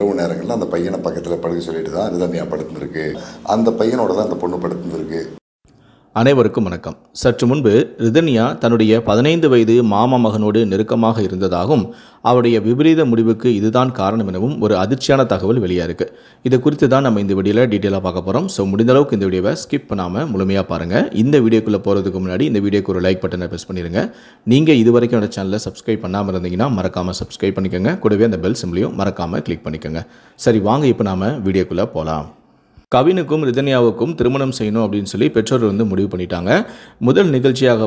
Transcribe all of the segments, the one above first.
இரவு நேரங்களில் அந்த பையனை பக்கத்தில் படுக்க சொல்லிட்டு தான் ரிதன்யா படுத்துருக்கு. அந்த பையனோட தான் அந்த பொண்ணு படுத்துருக்கு. அனைவருக்கும் வணக்கம். சற்று முன்பு ரிதன்யா தன்னுடைய 15 வயது மாமா மகனோடு நெருக்கமாக இருந்ததாகவும் அவருடைய விபரீத முடிவுக்கு இதுதான் காரணம் எனவும் ஒரு அதிர்ச்சியான தகவல் வெளியாக இருக்குது. இது குறித்து தான் நம்ம இந்த வீடியோவில் டீட்டெயிலாக பார்க்க போகிறோம். ஸோ முடிந்த அளவுக்கு இந்த வீடியோவை ஸ்கிப் பண்ணாமல் முழுமையாக பாருங்கள். இந்த வீடியோக்குள்ளே போகிறதுக்கு முன்னாடி இந்த வீடியோக்கு ஒரு லைக் பட்டனை ப்ரெஸ் பண்ணிடுங்க. நீங்கள் இது வரைக்கும் என்னோட சேனலை சப்ஸ்கிரைப் பண்ணாமல் இருந்தீங்கன்னா மறக்காமல் சப்ஸ்கிரைப் பண்ணிக்கோங்க. கூடவே அந்த பெல் சிம்லையும் மறக்காமல் கிளிக் பண்ணிக்கோங்க. சரி, வாங்க இப்போ நாம் வீடியோக்குள்ளே போகலாம். கவினுக்கும் ரிதன்யாவுக்கும் திருமணம் செய்யணும் அப்படின்னு சொல்லி பெற்றோர் முடிவு பண்ணிட்டாங்க. முதல் நிகழ்ச்சியாக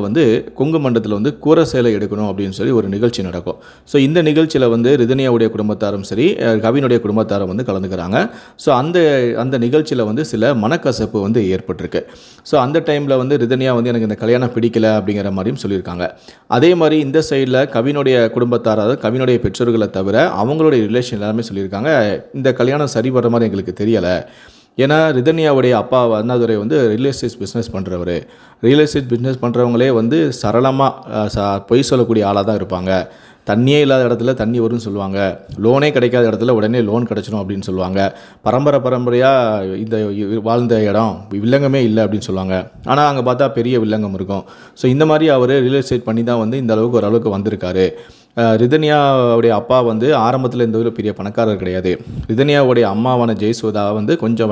கொங்கு மண்டலத்தில் கூரை சேலை எடுக்கணும் அப்படின்னு சொல்லி ஒரு நிகழ்ச்சி நடக்கும். ஸோ இந்த நிகழ்ச்சியில் ரிதன்யாவுடைய குடும்பத்தாரும் சரி, கவினுடைய குடும்பத்தாரும் கலந்துக்கிறாங்க. ஸோ அந்த நிகழ்ச்சியில் சில மனக்கசப்பு ஏற்பட்டிருக்கு. ஸோ அந்த டைமில் ரிதன்யா எனக்கு இந்த கல்யாணம் பிடிக்கல அப்படிங்கிற மாதிரியும் சொல்லியிருக்காங்க. அதே மாதிரி இந்த சைடில் கவினுடைய குடும்பத்தார், அதாவது கவினுடைய பெற்றோர்களை தவிர அவங்களுடைய ரிலேஷன் எல்லாருமே சொல்லியிருக்காங்க, இந்த கல்யாணம் சரி வர மாதிரி எங்களுக்கு தெரியலை. ஏன்னா ரிதன்யாவுடைய அப்பா அண்ணாதுரை ரியல் எஸ்டேட் பிஸ்னஸ் பண்ணுறவர். ரியல் எஸ்டேட் பிஸ்னஸ் பண்ணுறவங்களே சரளமாக பொய் சொல்லக்கூடிய ஆளாக தான் இருப்பாங்க. தண்ணியே இல்லாத இடத்துல தண்ணி வரும்னு சொல்லுவாங்க. லோனே கிடைக்காத இடத்துல உடனே லோன் கிடச்சிடும் அப்படின்னு சொல்லுவாங்க. பரம்பரையாக இந்த வாழ்ந்த இடம் வில்லங்கமே இல்லை அப்படின்னு சொல்லுவாங்க. ஆனால் அங்கே பார்த்தா பெரிய வில்லங்கம் இருக்கும். ஸோ இந்த மாதிரி அவர் ரியல் எஸ்டேட் பண்ணி தான் இந்த அளவுக்கு ஓரளவுக்கு வந்திருக்காரு. ரிதன்யாவுடைய அப்பா ஆரம்பத்தில் இந்த ஒரு பெரிய பணக்காரர் கிடையாது. ரிதன்யாவுடைய அம்மாவான ஜெயசுதா கொஞ்சம்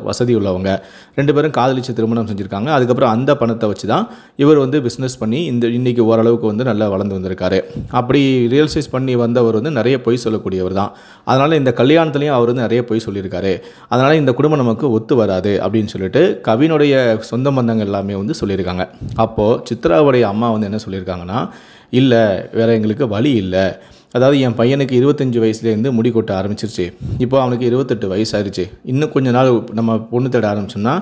வசதி உள்ளவங்க. 2 பேரும் காதலிச்சு திருமணம் செஞ்சுருக்காங்க. அதுக்கப்புறம் அந்த பணத்தை வச்சு தான் இவர் பிஸ்னஸ் பண்ணி இன்றைக்கி ஓரளவுக்கு நல்லா வளர்ந்து வந்திருக்காரு. அப்படி ரியல் எஸ்டேட் பண்ணி வந்தவர் நிறைய பொய் சொல்லக்கூடியவர் தான். அதனால் இந்த கல்யாணத்துலேயும் அவர் நிறைய பொய் சொல்லியிருக்காரு. அதனால் இந்த குடும்பம் நமக்கு ஒத்து வராது அப்படின்னு சொல்லிட்டு கவினுடைய சொந்த பந்தங்கள் எல்லாமே சொல்லியிருக்காங்க. அப்போது சித்ராவுடைய அம்மா என்ன சொல்லியிருக்காங்கன்னா, இல்லை வேறு எங்களுக்கு வழி இல்லை. அதாவது என் பையனுக்கு 25 வயசுலேருந்து முடி கொட்ட ஆரம்பிச்சிருச்சு. இப்போ அவனுக்கு 28 வயசு ஆயிடுச்சு. இன்னும் கொஞ்ச நாள் நம்ம பொண்ணு தேட ஆரம்பிச்சோம்னா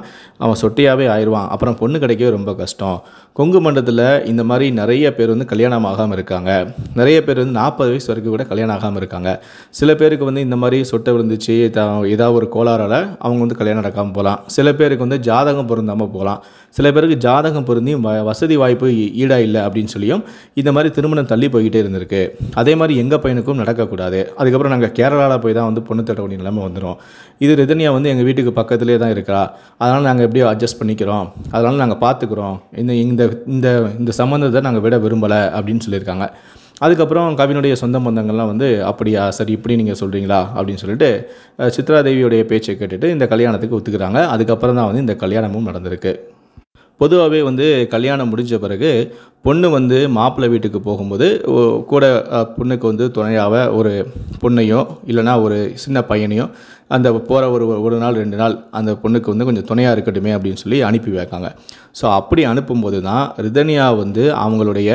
அவன் சொட்டையாகவே ஆயிடுவான். அப்புறம் பொண்ணு கிடைக்கவே ரொம்ப கஷ்டம். கொங்கு மண்டலத்தில் இந்த மாதிரி நிறைய பேர் கல்யாணம் ஆகாமல் இருக்காங்க. நிறைய பேர் 40 வயசு வரைக்கும் கூட கல்யாணம் ஆகாமல் இருக்காங்க. சில பேருக்கு இந்த மாதிரி சொட்டை விழுந்துச்சு, ஏதாவது ஒரு கோளாறால் அவங்க கல்யாணம் நடக்காமல் போகலாம். சில பேருக்கு ஜாதகம் பொருந்தாமல் போகலாம். சில பேருக்கு ஜாதகம் பொருந்தியும் வசதி வாய்ப்பு ஈடாக இல்லை அப்படின்னு சொல்லியும் இந்த மாதிரி திருமணம் தள்ளி போய்கிட்டே இருந்திருக்கு. அதே மாதிரி எங்கள் பையனுக்கும் நடக்கக்கூடாது. அதுக்கப்புறம் நாங்கள் கேரளாவில் போய் தான் பொண்ணு தேட வேண்டிய நிலைமை வந்துடும். இது ரிதன்யா எங்கள் வீட்டுக்கு பக்கத்துலேயே தான் இருக்கா. அதனால் நாங்கள் எப்படியோ அட்ஜஸ்ட் பண்ணிக்கிறோம். அதனால் நாங்கள் பார்த்துக்குறோம். இந்த சம்மந்தத்தை நாங்கள் விட விரும்பலை அப்படின்னு சொல்லியிருக்காங்க. அதுக்கப்புறம் கவினுடைய சொந்த பந்தங்கள்லாம் அப்படியா, சரி இப்படி நீங்கள் சொல்கிறீங்களா அப்படின்னு சொல்லிட்டு சித்ராதேவியோடைய பேச்சை கேட்டுட்டு இந்த கல்யாணத்துக்கு ஒத்துக்கிறாங்க. அதுக்கப்புறம் தான் இந்த கல்யாணமும் நடந்திருக்கு. பொதுவாகவே கல்யாணம் முடிஞ்ச பிறகு பொண்ணு மாப்பிள்ளை வீட்டுக்கு போகும்போது கூட பொண்ணுக்கு துணையாக ஒரு பொண்ணையோ இல்லைனா ஒரு சின்ன பையனையோ அந்த போகிற ஒரு நாள் 2 நாள் அந்த பொண்ணுக்கு கொஞ்சம் துணையாக இருக்கட்டுமே அப்படின்னு சொல்லி அனுப்பி வைக்காங்க. ஸோ அப்படி அனுப்பும்போது தான் ரிதன்யா அவங்களுடைய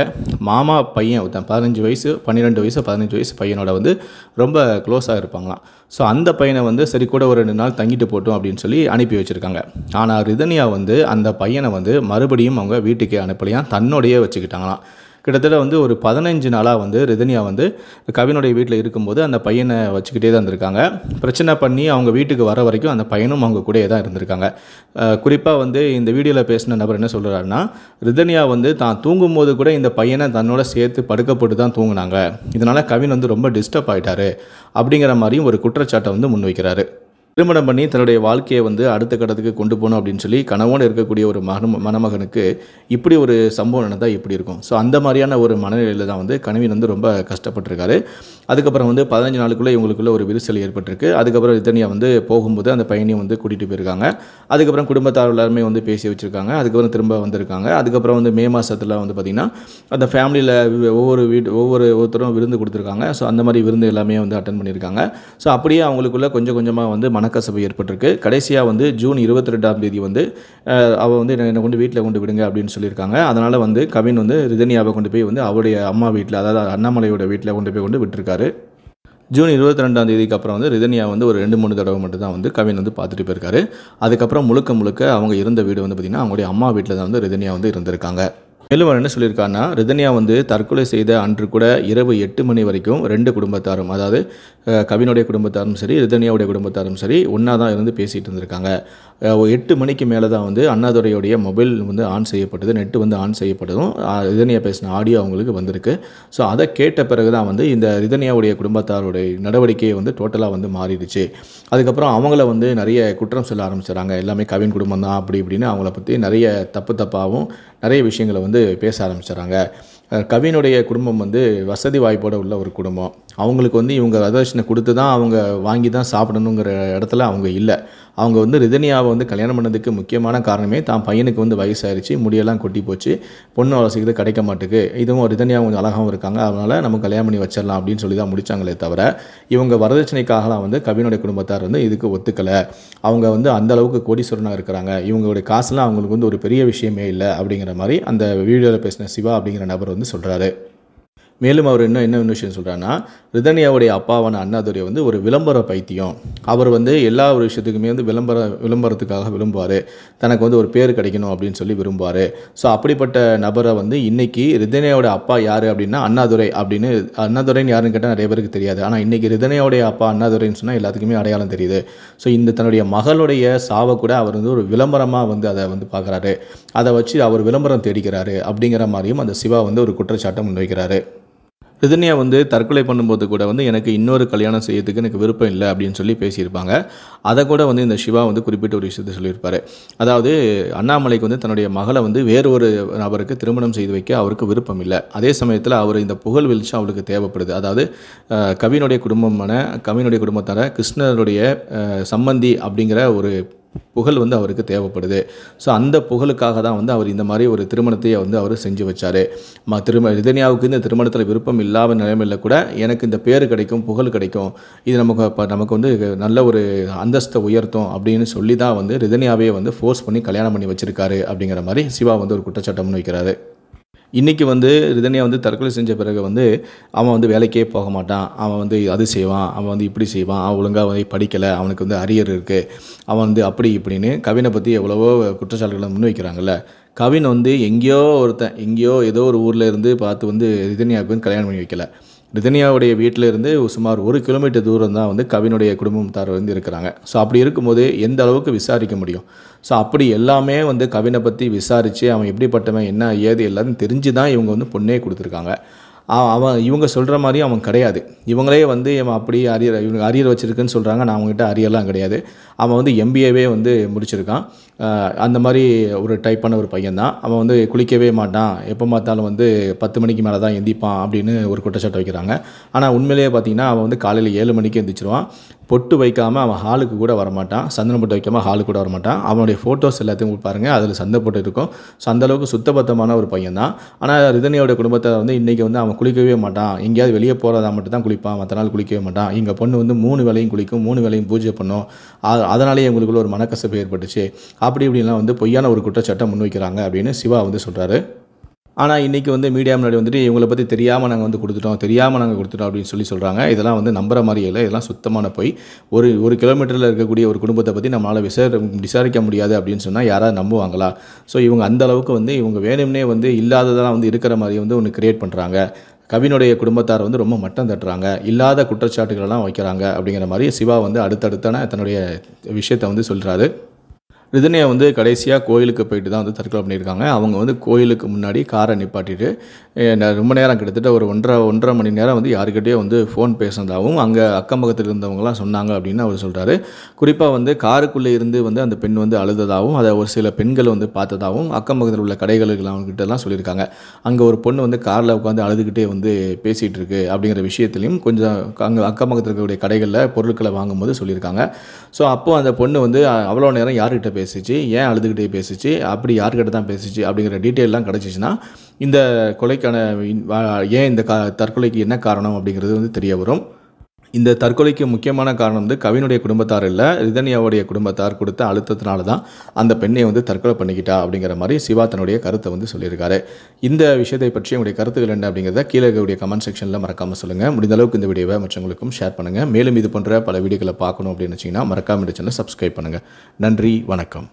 மாமா பையன் 15 வயசு 12 வயசு 15 வயசு பையனோட ரொம்ப க்ளோஸாக இருப்பாங்களாம். ஸோ அந்த பையனை சரி கூட ஒரு 2 நாள் தங்கிட்டு போட்டோம் அப்படின்னு சொல்லி அனுப்பி வச்சுருக்காங்க. ஆனால் ரிதன்யா அந்த பையனை மறுபடியும் அவங்க வீட்டுக்கே அனுப்பலையாம், தன்னோடையே வச்சுக்கிட்டாங்களாம். கிட்டத்தட்ட ஒரு 15 நாளாக ரிதன்யா கவினுடைய வீட்டில் இருக்கும்போது அந்த பையனை வச்சுக்கிட்டே தான் இருந்திருக்காங்க. பிரச்சனை பண்ணி அவங்க வீட்டுக்கு வர வரைக்கும் அந்த பையனும் அவங்க கூடயே தான் இருந்திருக்காங்க. குறிப்பாக இந்த வீடியோவில் பேசின நபர் என்ன சொல்கிறாருன்னா, ரிதன்யா தான் தூங்கும்போது கூட இந்த பையனை தன்னோட சேர்த்து படுக்கப்பட்டு தான் தூங்குனாங்க. இதனால் கவின் ரொம்ப டிஸ்டர்ப் ஆகிட்டாரு அப்படிங்கிற மாதிரியும் ஒரு குற்றச்சாட்டை முன்வைக்கிறாரு. திருமணம் பண்ணி தன்னுடைய வாழ்க்கையை அடுத்த கட்டத்துக்கு கொண்டு போகணும் அப்படின்னு சொல்லி கனவோடு இருக்கக்கூடிய ஒரு மணமகனுக்கு இப்படி ஒரு சம்பவம் நடந்தால் எப்படி இருக்கும்? ஸோ அந்த மாதிரியான ஒரு மனநிலையில் தான் கனவின் ரொம்ப கஷ்டப்பட்டிருக்காரு. அதுக்கப்புறம் 15 நாளுக்குள்ளே இவங்களுக்குள்ள ஒரு விரிசல் ஏற்பட்டிருக்கு. அதுக்கப்புறம் ரிதன்யா போகும்போது அந்த பையனையும் கூட்டிகிட்டு போயிருக்காங்க. அதுக்கப்புறம் குடும்பத்தார் எல்லாருமே பேசி வச்சுருக்காங்க. அதுக்கப்புறம் திரும்ப வந்திருக்காங்க. அதுக்கப்புறம் மே மாதத்தில் பார்த்திங்கன்னா அந்த ஃபேமிலியில் ஒவ்வொருத்தரும் விருந்து கொடுத்துருக்காங்க. ஸோ அந்த மாதிரி விருந்து எல்லாமே அட்டன் பண்ணியிருக்காங்க. ஸோ அப்படியே அவங்களுக்குள்ள கொஞ்சம் கொஞ்சமாக மனக்கசப்பு ஏற்பட்டிருக்கு. கடைசியாக ஜூன் 22ஆம் தேதி அவள் என்னை கொண்டு வீட்டில் கொண்டு விடுங்க அப்படின்னு சொல்லியிருக்காங்க. அதனால் கவின் ரிதன்யாவை கொண்டு போய் அவருடைய அம்மா வீட்டில், அதாவது அண்ணாமலையோட வீட்டில் கொண்டு விட்டுருக்காரு. ஜூன் 22ஆம் தேதிக்கு அப்புறம் ரிதன்யா ஒரு 2-3 தடவை மட்டும் தான் கவின் பார்த்துட்டு போயிருக்காரு. அதுக்கப்புறம் முழுக்க அவங்க இருந்த வீடு பார்த்திங்கன்னா அவங்களுடைய அம்மா வீட்டில் தான் ரிதன்யா இருந்திருக்காங்க. மேலும் என்ன சொல்லியிருக்காருன்னா, ரிதன்யா தற்கொலை செய்த அன்று கூட இரவு 8 மணி வரைக்கும் 2 குடும்பத்தாரும், அதாவது கவினுடைய குடும்பத்தாரும் சரி ரிதன்யாவுடைய குடும்பத்தாரும் சரி ஒன்றா தான் இருந்து பேசிகிட்டு இருந்திருக்காங்க. 8 மணிக்கு மேலே தான் வந்து அண்ணாதுரையுடைய மொபைல் வந்து ஆன் செய்யப்பட்டது, நெட்டு வந்து ஆன் செய்யப்பட்டதும் ரிதன்யா பேசின ஆடியோ அவங்களுக்கு வந்திருக்கு. ஸோ அதை கேட்ட பிறகு தான் வந்து இந்த ரிதன்யாவுடைய குடும்பத்தாருடைய நடவடிக்கையை வந்து டோட்டலாக வந்து மாறிடுச்சு. அதுக்கப்புறம் அவங்கள வந்து நிறைய குற்றம் சொல்ல ஆரம்பிச்சிடறாங்க. எல்லாமே கவின் குடும்பம் தான் அப்படி இப்படின்னு அவங்கள பற்றி நிறைய தப்பாகவும் நிறைய விஷயங்களை வந்து பேச ஆரம்பிச்சிடறாங்க. கவினுடைய குடும்பம் வந்து வசதி வாய்ப்போடு உள்ள ஒரு குடும்பம். அவங்களுக்கு வந்து இவங்க வரதட்சணை கொடுத்து தான் அவங்க வாங்கி தான் சாப்பிடணுங்கிற இடத்துல அவங்க இல்லை. அவங்க வந்து ரிதன்யாவை வந்து கல்யாணம் பண்ணதுக்கு முக்கியமான காரணமே தான் பையனுக்கு வந்து வயசாகிடுச்சு, முடியெல்லாம் கொட்டி போச்சு, பொண்ணு அவசியத்தை கிடைக்க மாட்டுக்கு, இதுவும் ரிதன்யா கொஞ்சம் அழகாகவும் இருக்காங்க, அதனால் நம்ம கல்யாணம் பண்ணி வச்சிடலாம் அப்படின்னு சொல்லி தான் முடித்தாங்களே தவிர இவங்க வரதட்சணைக்காகலாம் வந்து கவினுடைய குடும்பத்தார் வந்து இதுக்கு ஒத்துக்கலை. அவங்க வந்து அந்தளவுக்கு கோடீஸ்வரனாக இருக்கிறாங்க, இவங்களுடைய காசுலாம் அவங்களுக்கு வந்து ஒரு பெரிய விஷயமே இல்லை அப்படிங்கிற மாதிரி அந்த வீடியோவில் பேசின சிவா அப்படிங்கிற நபர் வந்து சொல்கிறாரு. மேலும் அவர் என்ன விஷயம் சொல்கிறாருன்னா, ரிதன்யாவுடைய அப்பாவான அண்ணாதுரை வந்து ஒரு விளம்பர பைத்தியம். அவர் வந்து எல்லா ஒரு விஷயத்துக்குமே வந்து விளம்பரத்துக்காக விரும்புவார், தனக்கு வந்து ஒரு பேர் கிடைக்கணும் அப்படின்னு சொல்லி விரும்புவார். ஸோ அப்படிப்பட்ட நபரை வந்து இன்றைக்கி ரிதன்யாவோட அப்பா யார் அப்படின்னா அண்ணாதுரை அப்படின்னு, அண்ணாதுரைன்னு யாருன்னு கேட்டால் நிறைய பேருக்கு தெரியாது. ஆனால் இன்றைக்கி ரிதன்யாவுடைய அப்பா அண்ணாதுரைன்னு சொன்னால் எல்லாத்துக்குமே அடையாளம் தெரியுது. ஸோ இந்த தன்னுடைய மகளுடைய சாவை கூட அவர் வந்து ஒரு விளம்பரமாக வந்து அதை வந்து பார்க்குறாரு, அதை வச்சு அவர் விளம்பரம் தேடிக்கிறாரு அப்படிங்கிற மாதிரியும் அந்த சிவா வந்து ஒரு குற்றச்சாட்டை முன்வைக்கிறாரு. ரிதன்யா வந்து தற்கொலை பண்ணும்போது கூட வந்து எனக்கு இன்னொரு கல்யாணம் செய்யறதுக்கு எனக்கு விருப்பம் இல்லை அப்படின்னு சொல்லி பேசியிருப்பாங்க. அதை கூட வந்து இந்த சிவா வந்து குறிப்பிட்ட ஒரு விஷயத்தை சொல்லியிருப்பார். அதாவது அண்ணாமலைக்கு வந்து தன்னுடைய மகளை வந்து வேறு ஒரு நபருக்கு திருமணம் செய்து வைக்க அவருக்கு விருப்பம் இல்லை. அதே சமயத்தில் அவர் இந்த புகழ் வெளிச்சம் அவருக்கு தேவைப்படுது. அதாவது கவினுடைய குடும்பத்தார கிருஷ்ணருடைய சம்பந்தி அப்படிங்கிற ஒரு புகழ் வந்து அவருக்கு தேவைப்படுது. ஸோ அந்த புகழுக்காக தான் வந்து அவர் இந்த மாதிரி ஒரு திருமணத்தை வந்து அவர் செஞ்சு வச்சார். ரிதன்யாவுக்கு இந்த திருமணத்தில் விருப்பம் இல்லாத நிலைமையில் கூட எனக்கு இந்த பேர் கிடைக்கும், புகழ் கிடைக்கும், இது நமக்கு வந்து நல்ல ஒரு அந்தஸ்தை உயர்த்தும் அப்படின்னு சொல்லி தான் வந்து ரிதன்யாவே வந்து ஃபோர்ஸ் பண்ணி கல்யாணம் பண்ணி வச்சிருக்காரு அப்படிங்கிற மாதிரி சிவா வந்து ஒரு குற்றச்சாட்டம் வைக்கிறாரு. இன்றைக்கி வந்து ரிதன்யா வந்து தற்கொலை செஞ்ச பிறகு வந்து அவன் வந்து வேலைக்கே போக மாட்டான், அவன் வந்து அது செய்வான், அவன் வந்து இப்படி செய்வான், அவன் ஒழுங்காக வந்து படிக்கலை, அவனுக்கு வந்து அரியர் இருக்குது, அவன் வந்து அப்படி இப்படின்னு கவினை பற்றி எவ்வளவோ குற்றச்சாட்டுகளை முன்வைக்கிறாங்கல்ல. கவின் வந்து எங்கேயோ ஏதோ ஒரு ஊரில் இருந்து பார்த்து வந்து ரிதன்யாவுக்கு வந்து கல்யாணம் பண்ணி வைக்கல. ரிதன்யாவுடைய வீட்டில் இருந்து சுமார் 1 கிலோமீட்டர் தூரம் தான் வந்து கவினுடைய குடும்பத்தார் வந்து இருக்கிறாங்க. ஸோ அப்படி இருக்கும்போது எந்த அளவுக்கு விசாரிக்க முடியும்? ஸோ அப்படி எல்லாமே வந்து கவினை பற்றி விசாரித்து அவன் எப்படிப்பட்டவன் என்ன ஏது எல்லாத்தையும் தெரிஞ்சு தான் இவங்க வந்து பொண்ணே கொடுத்துருக்காங்க. இவங்க சொல்கிற மாதிரி அவன் கிடையாது. இவங்களே வந்து அவன் அப்படி இவங்க அரியர் வச்சுருக்குன்னு சொல்கிறாங்க. நான் அவங்ககிட்ட அரியர்லாம் கிடையாது. அவன் வந்து MBAவே வந்து முடிச்சிருக்கான். அந்த மாதிரி ஒரு டைப்பான ஒரு பையன்தான். அவன் வந்து குளிக்கவே மாட்டான், எப்போ பார்த்தாலும் வந்து 10 மணிக்கு மேலே தான் எந்திப்பான் அப்படின்னு ஒரு குற்றச்சாட்டு வைக்கிறாங்க. ஆனால் உண்மையிலேயே பார்த்தீங்கன்னா அவன் வந்து காலையில் 7 மணிக்கு எந்திரிச்சிருவான். பொட்டு வைக்காமல் அவன் ஹாலுக்கு கூட வரமாட்டான், சந்தனம் பொட்டு வைக்காமல் ஹாலுக்கு கூட வரமாட்டான். அவனுடைய ஃபோட்டோஸ் எல்லாத்தையும் பாருங்கள், அதில் சந்தை போட்டு இருக்கும். ஸோ அந்தளவுக்கு சுத்தபத்தமான ஒரு பையன் தான். ஆனால் ரிதன்யாவோட குடும்பத்தை வந்து இன்றைக்கி வந்து அவன் குளிக்கவே மாட்டான், எங்கேயாவது வெளியே போகிறதா மட்டும் தான் குளிப்பான், மற்ற நாள் குளிக்கவே மாட்டான். எங்கள் பொண்ணு வந்து 3 வேளையும் குளிக்கும், 3 வேளையும் பூஜை பண்ணும், அதனாலேயே எங்களுக்குள்ள ஒரு மனக்கசப்பு ஏற்பட்டுச்சு, அப்படி இப்படின்லாம் வந்து பொய்யான ஒரு குற்றச்சாட்டை முன்வைக்கிறாங்க அப்படின்னு சிவா வந்து சொல்கிறாரு. ஆனால் இன்றைக்கி வந்து மீடியா முன்னாடி வந்துட்டு இவங்களை பற்றி தெரியாமல் நாங்கள் வந்து கொடுத்துட்டோம் அப்படின்னு சொல்கிறாங்க. இதெல்லாம் வந்து நம்புற மாதிரி இல்லை, இதெல்லாம் சுத்தமான போய். ஒரு கிலோமீட்டரில் இருக்கக்கூடிய ஒரு குடும்பத்தை பற்றி நம்மளால் விசாரிக்க முடியாது அப்படின்னு சொன்னால் யாராவது நம்புவாங்களா? ஸோ இவங்க அந்த அளவுக்கு வந்து இவங்க வேணும்னே வந்து இல்லாததெல்லாம் வந்து இருக்கிற மாதிரி வந்து ஒன்று கிரியேட் பண்ணுறாங்க. கவினுடைய குடும்பத்தார் வந்து ரொம்ப மட்டம் தட்டுறாங்க, இல்லாத குற்றச்சாட்டுகளெல்லாம் வைக்கிறாங்க அப்படிங்கிற மாதிரி சிவா வந்து அடுத்தடுத்தான தன்னுடைய விஷயத்தை வந்து சொல்கிறாரு. ரிதன்யா வந்து கடைசியாக கோயிலுக்கு போயிட்டு தான் வந்து தற்கொலை பண்ணியிருக்காங்க. அவங்க வந்து கோயிலுக்கு முன்னாடி காரை நிப்பாட்டிட்டு ரொம்ப நேரம் கிட்டத்தட்ட ஒரு 1.5 மணி நேரம் வந்து யாருக்கிட்டே வந்து ஃபோன் பேசுனதாகவும் அங்கே அக்கம் பக்கத்தில் இருந்தவங்களாம் சொன்னாங்க அப்படின்னு அவர் சொல்கிறாரு. குறிப்பாக வந்து காருக்குள்ளே இருந்து வந்து அந்த பெண் வந்து அழுததாகவும் அதை ஒரு சில பெண்கள் வந்து பார்த்ததாகவும் அக்கம் பக்கத்தில் உள்ள கடைகளுக்கெல்லாம் சொல்லியிருக்காங்க. அங்கே ஒரு பொண்ணு வந்து காரில் உட்காந்து அழுதுகிட்டே வந்து பேசிகிட்டு இருக்கு அப்படிங்கிற விஷயத்துலையும் கொஞ்சம் அங்கே அக்கம் பக்கத்தில் இருக்கக்கூடிய கடைகளில் பொருட்களை வாங்கும்போது சொல்லியிருக்காங்க. ஸோ அப்போது அந்த பொண்ணு வந்து அவ்வளோ நேரம் யார்கிட்ட பேசிச்சு, ஏன் அழுதுகிட்டே பேசிச்சு, அப்படி யார்கிட்ட தான் பேசிச்சு அப்படிங்கிற டீட்டெயிலாம் கிடச்சிச்சின்னா இந்த கொலைக்கான ஏன் இந்த தற்கொலைக்கு என்ன காரணம் அப்படிங்கிறது வந்து தெரிய வரும். இந்த தற்கொலைக்கு முக்கியமான காரணம் வந்து கவினுடைய குடும்பத்தார் இல்லை, ரிதன்யாவுடைய குடும்பத்தார் கொடுத்த அழுத்தத்தினால தான் அந்த பெண்ணை வந்து தற்கொலை பண்ணிக்கிட்டா அப்படிங்கிற மாதிரி சிவா தன்னுடைய கருத்தை வந்து சொல்லியிருக்காரு. இந்த விஷயத்தை பற்றி உங்களுடைய கருத்துக்கள் என்ன அப்படிங்கிறத கீழே இருக்கக்கூடிய கமெண்ட் செக்ஷனில் மறக்காமல் சொல்லுங்கள். முடிந்த அளவுக்கு இந்த வீடியோவை மற்றவங்களுக்கும் ஷேர் பண்ணுங்கள். மேலும் இது போன்ற பல வீடியோக்களை பார்க்கணும் அப்படின்னு வச்சிங்கன்னா மறக்காமல் இந்த சேனலை சப்ஸ்கிரைப் பண்ணுங்கள். நன்றி, வணக்கம்.